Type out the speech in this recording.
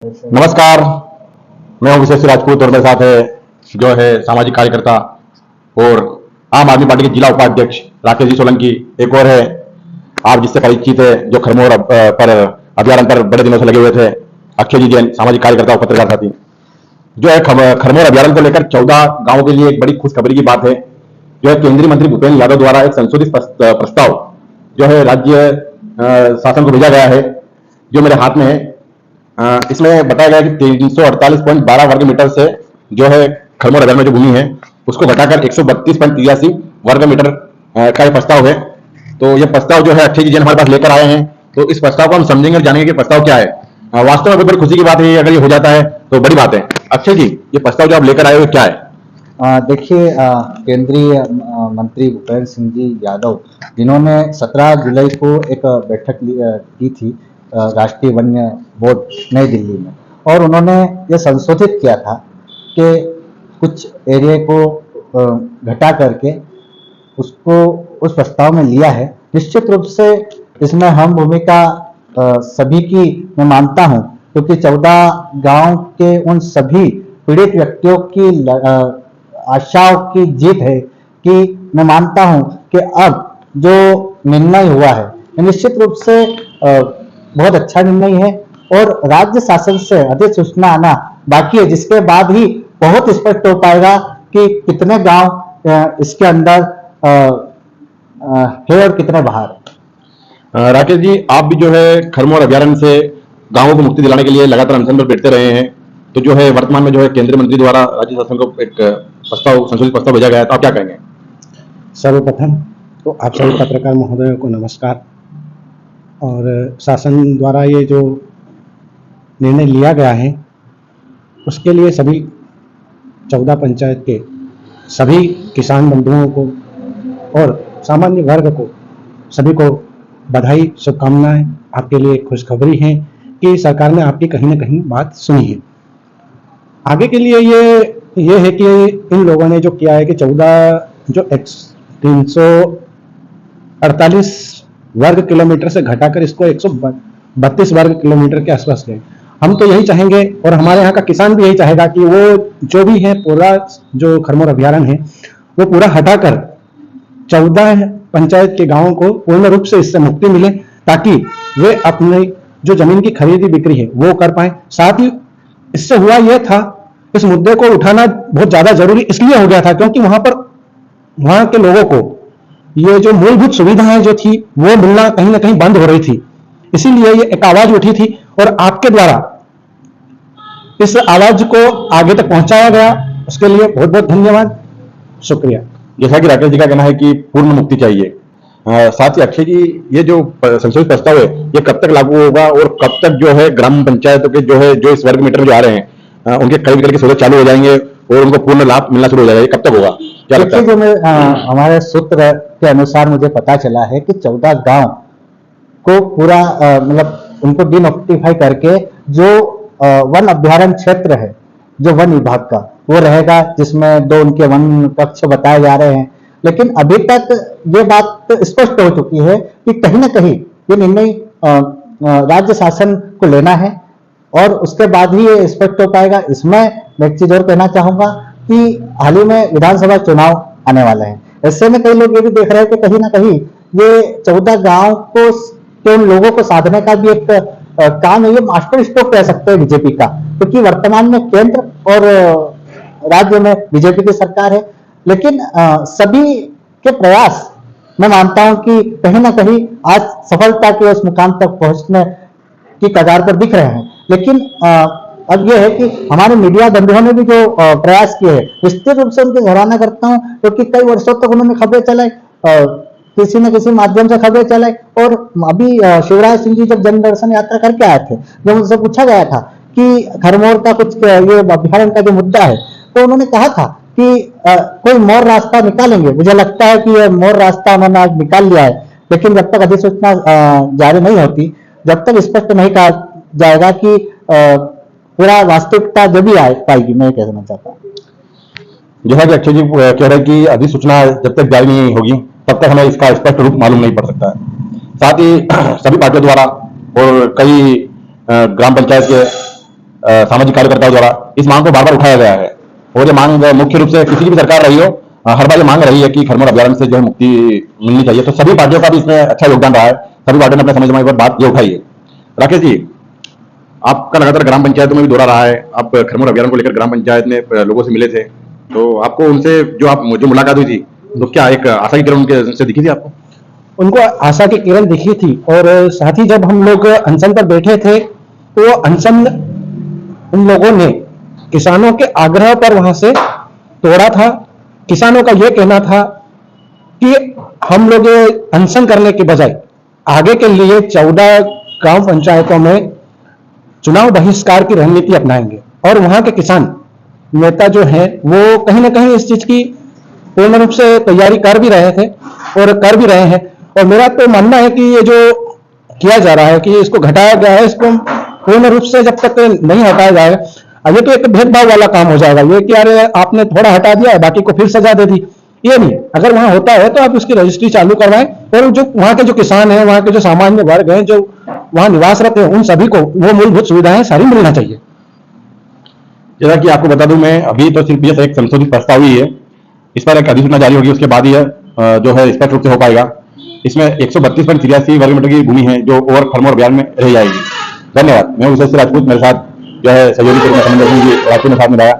नमस्कार, मैं हूं विशेष राजपूत और मेरे साथ है जो है सामाजिक कार्यकर्ता और आम आदमी पार्टी के जिला उपाध्यक्ष राकेश जी सोलंकी। एक और है आप जिससे परिचित है, जो खरमोर पर अभियान पर बड़े दिनों से लगे हुए थे, अक्षय जी जैन, सामाजिक कार्यकर्ता और पत्रकार साथी। जो है खरमोर अभियान को लेकर 14 गांवों के लिए एक बड़ी खुशखबरी की बात है। जो है केंद्रीय मंत्री भूपेंद्र यादव द्वारा एक संशोधित प्रस्ताव जो है राज्य शासन को भेजा गया है, जो मेरे हाथ में है। इसमें बताया गया कि 348.12 वर्ग मीटर से जो है खरमोर अभियान में जो भूमि है उसको घटाकर 132.83 वर्ग मीटर का ये प्रस्ताव है। तो ये प्रस्ताव जो है अक्षय जी जैन हमारे पास लेकर आए हैं, तो इस प्रस्ताव को हम समझेंगे और जानेंगे कि प्रस्ताव क्या है। वास्तव में बहुत बड़ी खुशी की बात है, अगर ये हो जाता है तो बड़ी बात है। अक्षय जी, ये प्रस्ताव जो आप लेकर आए हो क्या है? देखिए, केंद्रीय मंत्री भूपेंद्र सिंह जी यादव, जिन्होंने 17 जुलाई को एक बैठक की थी राष्ट्रीय वन्य बोर्ड नई दिल्ली में, और उन्होंने ये संशोधित किया था कि कुछ एरिया को घटा करके उसको उस प्रस्ताव में लिया है। निश्चित रूप से इसमें हम भूमिका सभी की मैं मानता हूं, क्योंकि 14 गांव के उन सभी पीड़ित व्यक्तियों की आशाओं की जीत है कि मैं मानता हूं कि अब जो निर्णय हुआ है निश्चित रूप से बहुत अच्छा निर्णय है, और राज्य शासन से अधिसूचना आना बाकी है, जिसके बाद ही बहुत स्पष्ट हो पाएगा कि कितने गांव इसके अंदर है और कितने बाहर। राकेश जी, आप भी जो है खरमोर अभयारण्य से गांवों को मुक्ति दिलाने के लिए लगातार अनशन पर बैठते रहे हैं, तो जो है वर्तमान में जो है केंद्रीय मंत्री द्वारा राज्य शासन को एक प्रस्ताव, संशोधित प्रस्ताव भेजा गया है, तो आप क्या कहेंगे? सर्वप्रथम तो आप सभी पत्रकार महोदयों को नमस्कार। और शासन द्वारा ये जो निर्णय लिया गया है उसके लिए सभी 14 पंचायत के सभी किसान बंधुओं को और सामान्य वर्ग को सभी को बधाई, शुभकामनाएं। आपके लिए खुशखबरी है कि सरकार ने आपकी कहीं ना कहीं बात सुनी है। आगे के लिए ये है कि इन लोगों ने जो किया है कि 14 जो 348 वर्ग किलोमीटर से घटाकर इसको 132 वर्ग किलोमीटर के आसपास गए। हम तो यही चाहेंगे और हमारे यहाँ का किसान भी यही चाहेगा कि वो जो भी है पूरा जो खरमोर अभयारण्य है वो पूरा हटाकर 14 पंचायत के गांवों को पूर्ण रूप से इससे मुक्ति मिले, ताकि वे अपने जो जमीन की खरीदी बिक्री है वो कर पाए। साथ ही इससे हुआ यह था, इस मुद्दे को उठाना बहुत ज्यादा जरूरी इसलिए हो गया था क्योंकि वहां के लोगों को ये जो मूलभूत सुविधाएं जो थी वो मिलना कहीं ना कहीं बंद हो रही थी। इसीलिए ये एक आवाज उठी थी और आपके द्वारा इस आवाज को आगे तक पहुंचाया गया, उसके लिए बहुत बहुत धन्यवाद, शुक्रिया। जैसा कि राकेश जी का कहना है कि पूर्ण मुक्ति चाहिए, साथ ही अक्षय जी, ये जो संशोधित प्रस्ताव है ये कब तक लागू होगा और कब तक जो है ग्राम पंचायतों के जो है जो इस वर्ग मीटर में जो आ रहे हैं उनके खरीद बिक्री के सौदे चालू हो जाएंगे और उनको पूर्ण लाभ मिलना शुरू हो जाएगा? ये कब तक होगा, क्या लगता है? जो हमारे सूत्र के अनुसार मुझे पता चला है कि 14 गांव को पूरा मतलब उनको डिनोटिफाई करके जो वन अभ्यारण्य क्षेत्र है जो वन विभाग का वो रहेगा, जिसमें 2 उनके वन कक्ष बताए जा रहे हैं। लेकिन अभी तक ये बात स्पष्ट हो चुकी है कि कहीं ना कहीं ये निर्णय राज्य शासन को लेना है और उसके बाद ही ये स्पष्ट हो पाएगा। इसमें मैं एक चीज और कहना चाहूंगा कि हाल ही में विधानसभा चुनाव आने वाले हैं। ऐसे में कई लोग ये भी देख रहे हैं कि कहीं ना कहीं ये 14 गांव को के उन लोगों को साधने का भी एक काम है। ये मास्टर स्ट्रोक कह सकते हैं बीजेपी का, क्योंकि वर्तमान में केंद्र और राज्य में बीजेपी की सरकार है। लेकिन सभी के प्रयास मैं मानता हूं कि कहीं ना कहीं आज सफलता के उस मुकाम तक पहुंचने की कगार पर दिख रहे हैं। लेकिन अब यह है कि हमारे मीडिया बंधुओं ने भी जो प्रयास किए हैं निश्चित रूप से उनकी सराहना करता हूं, क्योंकि कई वर्षों तक उन्होंने खबरें चलाई, किसी न किसी माध्यम से खबरें चलाई। और अभी शिवराज सिंह जी जब जन दर्शन यात्रा करके आए थे, जब उनसे पूछा गया था कि खरमोर का कुछ ये अभ्यारण्य का जो मुद्दा है, तो उन्होंने कहा था कि कोई मोर रास्ता निकालेंगे। मुझे लगता है कि ये मोर रास्ता उन्होंने आज निकाल लिया है, लेकिन जब तक अधिसूचना जारी नहीं होती, जब तक स्पष्ट नहीं कहा जाएगा कि पूरा वास्तविकता जब भी आ पाएगी, मैं कहना चाहता हूँ। जैसा कि अक्षय जी कह रहे हैं कि अधिसूचना जब तक जारी नहीं होगी तब तक हमें इसका स्पष्ट रूप मालूम नहीं पड़ सकता है। साथ ही सभी पार्टियों द्वारा और कई ग्राम पंचायत के सामाजिक कार्यकर्ताओं द्वारा इस मांग को बार बार उठाया गया है। और ये मांग मुख्य रूप से किसी की भी सरकार रही हो, हर बार ये मांग रही है कि खरमोर अभ्यारण्य से जो है मुक्ति मिलनी चाहिए। तो सभी पार्टियों का भी इसमें अच्छा योगदान रहा है, सभी पार्टियों ने अपने समय समय पर बात ये उठाई है। राकेश जी, आपका लगातार ग्राम पंचायतों में भी दौरा रहा है, आप खरमोर अभ्यारण्य को लेकर ग्राम पंचायत में लोगों से मिले थे, तो आपको उनसे जो मुलाकात हुई थी, तो क्या एक आशा की किरण उनके से दिखी थी आपको? उनको आशा की किरण दिखी थी, और साथ ही जब हम लोग अनशन पर बैठे थे तो अनशन उन लोगों ने किसानों के आग्रह पर वहां से तोड़ा था। किसानों का यह कहना था कि हम लोग अनशन करने के बजाय आगे के लिए 14 गांव पंचायतों में चुनाव बहिष्कार की रणनीति अपनाएंगे। और वहां के किसान नेता जो हैं वो कहीं ना कहीं इस चीज की पूर्ण रूप से तैयारी कर भी रहे थे और कर भी रहे हैं। और मेरा तो मानना है कि ये जो किया जा रहा है कि इसको घटाया गया है, इसको पूर्ण रूप से जब तक नहीं हटाया जाएगा, ये तो एक भेदभाव वाला काम हो जाएगा। ये कि अरे आपने थोड़ा हटा दिया, बाकी को फिर सजा दे दी, ये नहीं। अगर वहां होता है तो आप उसकी रजिस्ट्री चालू करवाएं, और जो वहां के जो किसान हैं, वहां के जो सामान्य वर्ग हैं, जो वहां निवासरत हैं, उन सभी को वो मूलभूत सुविधाएं सारी मिलना चाहिए। जैसा कि आपको बता दूं, मैं अभी तो सिर्फ ये एक संशोधित प्रस्ताव ही है, इस पर एक अधिसूचना जारी होगी, उसके बाद ही जो है स्पष्ट रूप से हो पाएगा। इसमें 132.83 वर्ग मीटर की भूमि है जो ओवर खरमोर अभियान में रह जाएगी। धन्यवाद। मैं विशेष राजपूत, मेरे साथ जो है सहयोगी राजपूत ने साथ मिलाया।